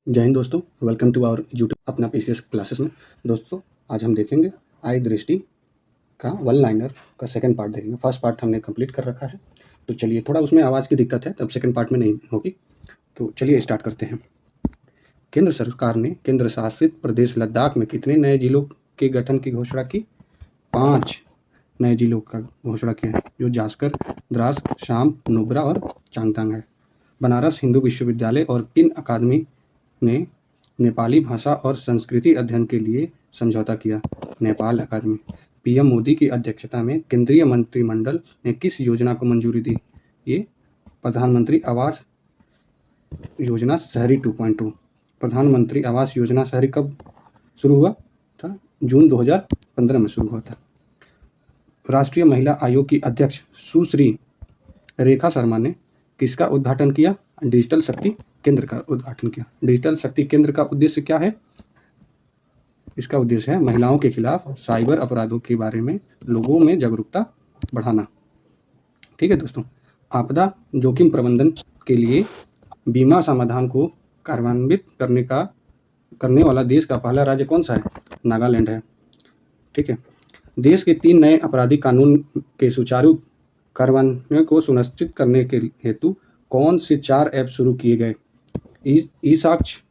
जय हिंद दोस्तों, welcome to our YouTube अपना पीसीएस क्लासेस में। दोस्तों आज हम देखेंगे आई दृष्टि का वन लाइनर का सेकंड पार्ट देखेंगे। फर्स्ट पार्ट हमने कंप्लीट कर रखा है, तो चलिए, थोड़ा उसमें आवाज़ की दिक्कत है, तब सेकंड पार्ट में नहीं होगी। तो चलिए स्टार्ट करते हैं। केंद्र सरकार ने केंद्र शासित प्रदेश लद्दाख में कितने नए जिलों के गठन की घोषणा की? 5 नए जिलों का घोषणा किया है, जो जास्कर, द्रास, शाम, नुब्रा और चांगतांग है। बनारस हिंदू विश्वविद्यालय और किन अकादमी ने नेपाली भाषा और संस्कृति अध्ययन के लिए समझौता किया? नेपाल अकादमी। पीएम मोदी की अध्यक्षता में केंद्रीय मंत्रिमंडल ने किस योजना को मंजूरी दी? ये प्रधानमंत्री आवास योजना शहरी 2.2। प्रधानमंत्री आवास योजना शहरी कब शुरू हुआ था? जून 2015 में शुरू हुआ था। राष्ट्रीय महिला आयोग की अध्यक्ष सुश्री रेखा शर्मा ने किसका उद्घाटन किया? डिजिटल शक्ति केंद्र का उद्घाटन किया। डिजिटल शक्ति केंद्र का उद्देश्य क्या है? इसका उद्देश्य है महिलाओं के खिलाफ साइबर अपराधों के बारे में लोगों में जागरूकता बढ़ाना। ठीक है दोस्तों, आपदा जोखिम प्रबंधन के लिए बीमा समाधान को कार्यान्वित करने वाला देश का पहला राज्य कौन सा है? नागालैंड है। ठीक है, देश के 3 नए आपराधिक कानून के सुचारू कार्यान्वयन को सुनिश्चित करने के हेतु कौन से 4 ऐप शुरू किए गए? ई साक्ष्य,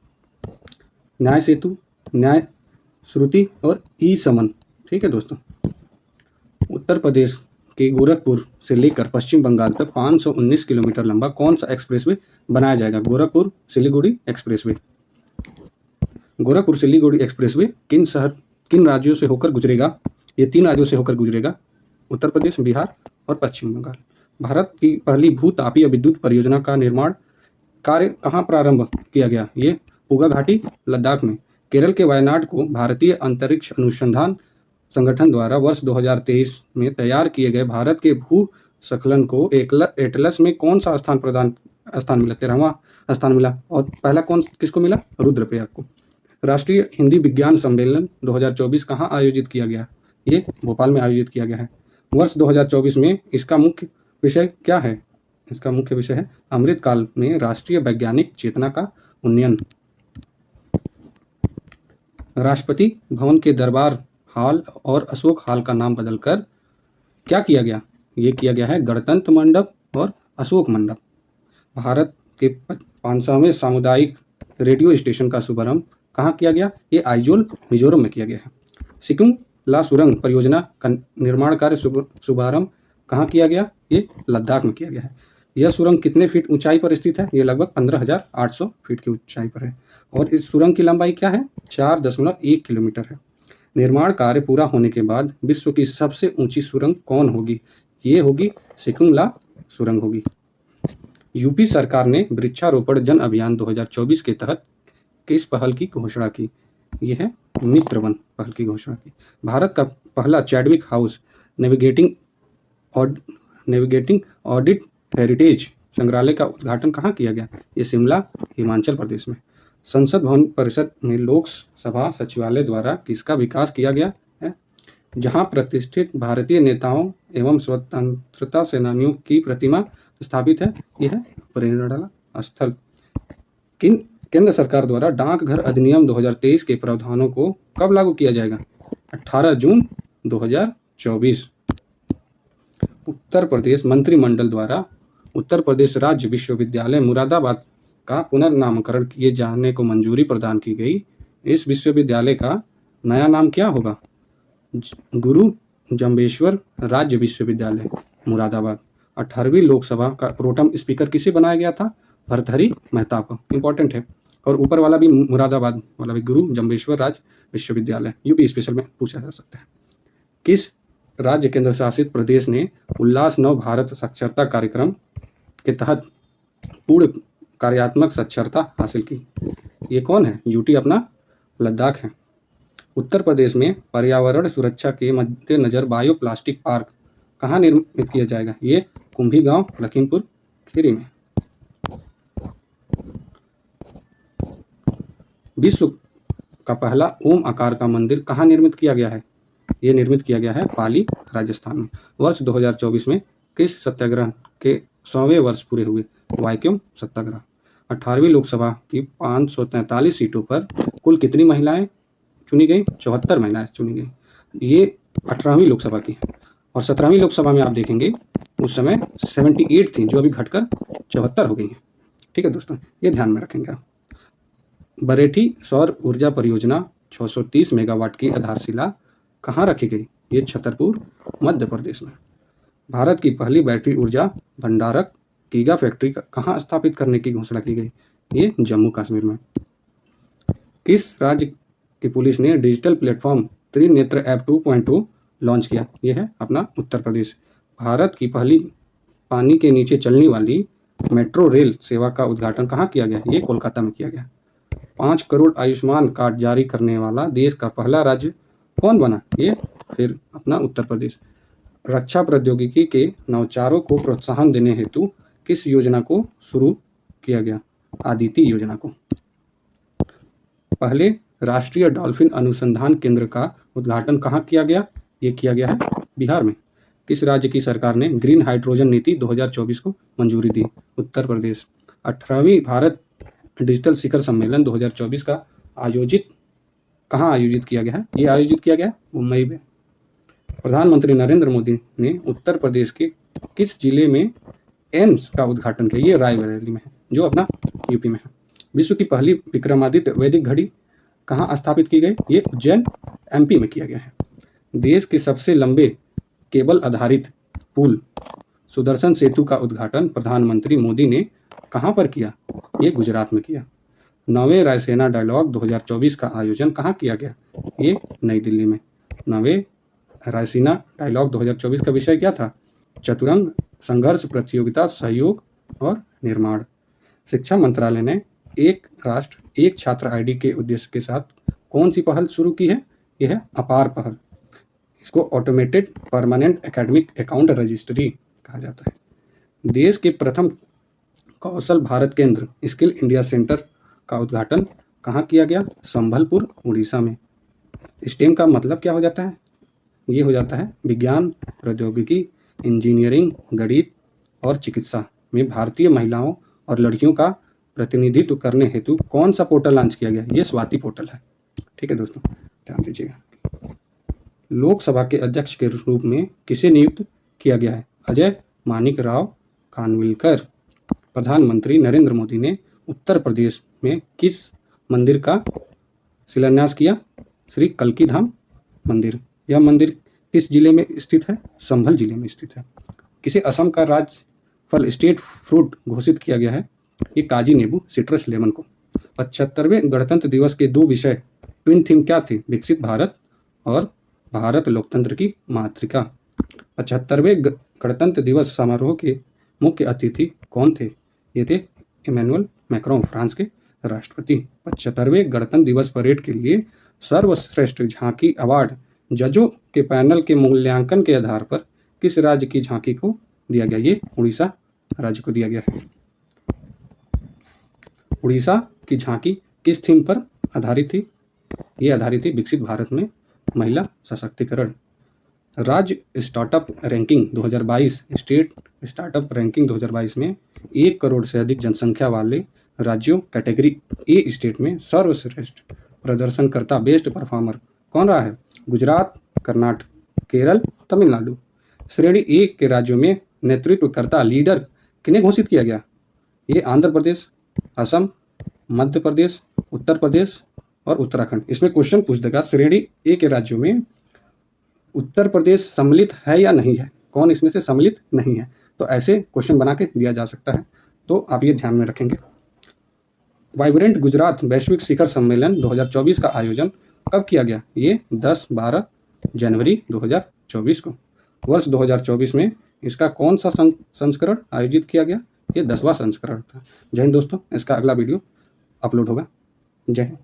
न्याय सेतु, न्याय श्रुति और ई समन। ठीक है दोस्तों, उत्तर प्रदेश के गोरखपुर से लेकर पश्चिम बंगाल तक 519 किलोमीटर लंबा कौन सा एक्सप्रेसवे बनाया जाएगा? गोरखपुर सिलीगुड़ी एक्सप्रेसवे। गोरखपुर सिलीगुड़ी एक्सप्रेसवे किन राज्यों से होकर गुजरेगा? ये 3 राज्यों से होकर गुजरेगा, उत्तर प्रदेश, बिहार और पश्चिम बंगाल। भारत की पहली भू-तापीय विद्युत परियोजना का निर्माण कार्य कहाँ प्रारंभ किया गया? ये उगा घाटी, लद्दाख में। केरल के वायनाड को भारतीय अंतरिक्ष अनुसंधान संगठन द्वारा वर्ष 2023 में तैयार किए गए भारत के भूस्खलन को एटलस में कौन सा स्थान मिला? 13वां स्थान मिला। और पहला किसको मिला? रुद्रप्रयाग को। राष्ट्रीय हिंदी विज्ञान सम्मेलन 2024 कहाँ आयोजित किया गया? ये भोपाल में आयोजित किया गया है। वर्ष 2024 में इसका मुख्य विषय क्या है? इसका मुख्य विषय है अमृतकाल में राष्ट्रीय वैज्ञानिक चेतना का उन्नयन। राष्ट्रपति भवन के दरबार हाल और अशोक हाल का नाम बदलकर क्या किया गया? ये किया गया है गणतंत्र मंडप और अशोक मंडप। भारत के 500वें सामुदायिक रेडियो स्टेशन का शुभारंभ कहाँ किया गया? ये आइजोल, मिजोरम में किया गया है। सिकुम ला सुरंग परियोजना का निर्माण कार्य शुभारंभ कहाँ किया गया? ये लद्दाख में किया गया है। यह सुरंग कितने फीट ऊंचाई पर स्थित है? ये लगभग 15,800 फीट की ऊंचाई पर है। और इस सुरंग की लंबाई क्या है? 4.1 किलोमीटर है। निर्माण कार्य पूरा होने के बाद विश्व की सबसे ऊंची सुरंग कौन होगी? ये होगी सिकुम ला सुरंग होगी। यूपी सरकार ने वृक्षारोपण जन अभियान 2024 के तहत किस पहल की घोषणा की? यह है मित्र वन पहल की घोषणा की। भारत का पहला Chadwick house navigating audit heritage संग्रहालय का उद्घाटन कहाँ किया गया? ये शिमला, हिमाचल प्रदेश में। संसद भवन परिसर में लोकसभा सचिवालय द्वारा किसका विकास किया गया है? जहां प्रतिष्ठित भारतीय नेताओं एवं स्वतंत्रता सेनानियों की प्रतिमा स्थापित है। यह है प्रेरणा स्थल। केंद्र सरकार द्वारा डाकघर अधिनियम 2023 के प्रावधानों को कब लागू किया जाएगा? 18 जून 2024। उत्तर प्रदेश मंत्रिमंडल द्वारा उत्तर प्रदेश राज्य विश्वविद्यालय मुरादाबाद का पुनर्नामकरण किए जाने को मंजूरी प्रदान की गई। इस विश्वविद्यालय का नया नाम क्या होगा? गुरु जम्बेश्वर राज्य विश्वविद्यालय मुरादाबाद। 18वीं लोकसभा का प्रोटम स्पीकर किसे बनाया गया था? भर्तृहरि मेहता को। इंपॉर्टेंट है। और ऊपर वाला भी मुरादाबाद वाला भी गुरु जम्बेश्वर राज्य विश्वविद्यालय, यूपी स्पेशल में पूछा जा सकता है। किस राज्य केंद्र शासित प्रदेश ने उल्लास नव भारत साक्षरता कार्यक्रम के तहत पूर्ण कार्यात्मक साक्षरता हासिल की? ये कौन है? यूटी अपना लद्दाख है। उत्तर प्रदेश में पर्यावरण सुरक्षा के मद्देनजर बायो प्लास्टिक पार्क कहाँ निर्मित किया जाएगा? ये कुंभी गांव, लखीमपुर खीरी में। विश्व का पहला ओम आकार का मंदिर कहाँ निर्मित किया गया है? ये निर्मित किया गया है पाली, राजस्थान में। वर्ष 2024 में किस सत्याग्रह के 100वें वर्ष पूरे हुए? वैक्यूम सत्याग्रह। 18वीं लोकसभा की 543 सीटों पर कुल कितनी महिलाएं चुनी गई? 74 महिलाएं चुनी गई। ये 18वीं लोकसभा की। और 17वीं लोकसभा में आप देखेंगे उस समय 78 थी, जो अभी घटकर 74 हो गई हैं। ठीक है दोस्तों, ये ध्यान में रखेंगे आप। बरेठी सौर ऊर्जा परियोजना 630 मेगावाट की आधारशिला कहाँ रखी गई? ये छतरपुर, मध्य प्रदेश में। भारत की पहली बैटरी ऊर्जा भंडारक गीगा फैक्ट्री कहाँ स्थापित करने की घोषणा की गई? ये जम्मू कश्मीर में। किस राज्य की पुलिस ने digital platform Trinetra app 2.0 launch किया? ये है अपना उत्तर प्रदेश। भारत की पहली पानी के नीचे चलने वाली मेट्रो रेल सेवा का उद्घाटन कहाँ किया गया? ये कोलकाता में किया गया। 5 करोड़ आयुष्मान कार्ड जारी करने वाला देश का पहला राज्य कौन बना? ये फिर अपना उत्तर प्रदेश। रक्षा प्रौद्योगिकी के नवाचारों को प्रोत्साहन देने हेतु किस योजना को शुरू किया गया? आदिति योजना को। पहले राष्ट्रीय डॉल्फिन अनुसंधान केंद्र का उद्घाटन कहाँ किया गया? ये किया गया है बिहार में। किस राज्य की सरकार ने ग्रीन हाइड्रोजन नीति 2024 को मंजूरी दी? उत्तर प्रदेश। 18वीं भारत डिजिटल शिखर सम्मेलन 2024 का कहाँ आयोजित किया गया है? ये आयोजित किया गया मुंबई में। प्रधानमंत्री नरेंद्र मोदी ने उत्तर प्रदेश के किस जिले में एम्स का उद्घाटन किया? ये रायबरेली में है, जो अपना यूपी में है। विश्व की पहली विक्रमादित्य वैदिक घड़ी कहाँ स्थापित की गई? ये उज्जैन, एमपी में किया गया है। देश के सबसे लंबे केबल आधारित पुल सुदर्शन सेतु का उद्घाटन प्रधानमंत्री मोदी ने कहाँ पर किया? ये गुजरात में किया। 9वें रायसेना डायलॉग 2024 का आयोजन कहाँ किया गया? ये नई दिल्ली में। 9वें रायसीना डायलॉग 2024 का विषय क्या था? चतुरंग संघर्ष, प्रतियोगिता, सहयोग और निर्माण। शिक्षा मंत्रालय ने एक राष्ट्र एक छात्र आईडी के उद्देश्य के साथ कौन सी पहल शुरू की है? यह है अपार पहल। इसको automated permanent academic account registry कहा जाता है। देश के प्रथम कौशल भारत केंद्र स्किल इंडिया सेंटर का उद्घाटन कहाँ किया गया? संबलपुर, उड़ीसा में। स्टेम का मतलब क्या हो जाता है? ये हो जाता है विज्ञान, प्रौद्योगिकी, इंजीनियरिंग, गणित और चिकित्सा में भारतीय महिलाओं और लड़कियों का प्रतिनिधित्व करने हेतु कौन सा पोर्टल लॉन्च किया गया? ये स्वाति पोर्टल है। ठीक है दोस्तों, ध्यान दीजिएगा। लोकसभा के अध्यक्ष के रूप में किसे नियुक्त किया गया है? अजय मानिक राव खानविलकर। प्रधानमंत्री नरेंद्र मोदी ने उत्तर प्रदेश में किस मंदिर का शिलान्यास किया? श्री कल्की धाम मंदिर। यह मंदिर किस जिले में स्थित है? संभल जिले में स्थित है। किसे असम का राज्य फल स्टेट फ्रूट घोषित किया गया है? ये काजी नींबू, सिट्रस लेमन को। 75वें गणतंत्र दिवस के दो विषय ट्विन थीम क्या थे? विकसित भारत और भारत लोकतंत्र की मातृका। 75वें गणतंत्र दिवस समारोह के मुख्य अतिथि कौन थे? ये थे इमैनुअल मैक्रोन, फ्रांस के राष्ट्रपति। 75वें गणतंत्र दिवस परेड के लिए सर्वश्रेष्ठ झांकी अवार्ड जजों के पैनल के मूल्यांकन के आधार पर किस राज्य की झांकी को दिया गया? ये उड़ीसा राज्य को दिया गया है। उड़ीसा की झांकी किस थीम पर आधारित थी? ये आधारित थी विकसित भारत में महिला सशक्तिकरण। राज्य startup ranking 2022 state startup ranking 2022 में 1 करोड़ से अधिक जनसंख्या वाले राज्यों कैटेगरी ए स्टेट में सर्वश्रेष्ठ प्रदर्शनकर्ता बेस्ट परफॉर्मर कौन रहा है? गुजरात, कर्नाटक, केरल, तमिलनाडु। श्रेणी ए के राज्यों में नेतृत्वकर्ता लीडर किन्हें घोषित किया गया? ये आंध्र प्रदेश, असम, मध्य प्रदेश, उत्तर प्रदेश और उत्तराखंड। इसमें क्वेश्चन पूछ देगा श्रेणी ए के राज्यों में उत्तर प्रदेश सम्मिलित है या नहीं है, कौन इसमें से सम्मिलित नहीं है। तो ऐसे क्वेश्चन बना के दिया जा सकता है, तो आप ये ध्यान में रखेंगे। वाइब्रेंट गुजरात वैश्विक शिखर सम्मेलन 2024 का आयोजन कब किया गया? ये 10-12 जनवरी 2024 को। वर्ष 2024 में इसका कौन सा संस्करण आयोजित किया गया? ये 10वां संस्करण था। जय हिंद दोस्तों, इसका अगला वीडियो अपलोड होगा। जय हिंद।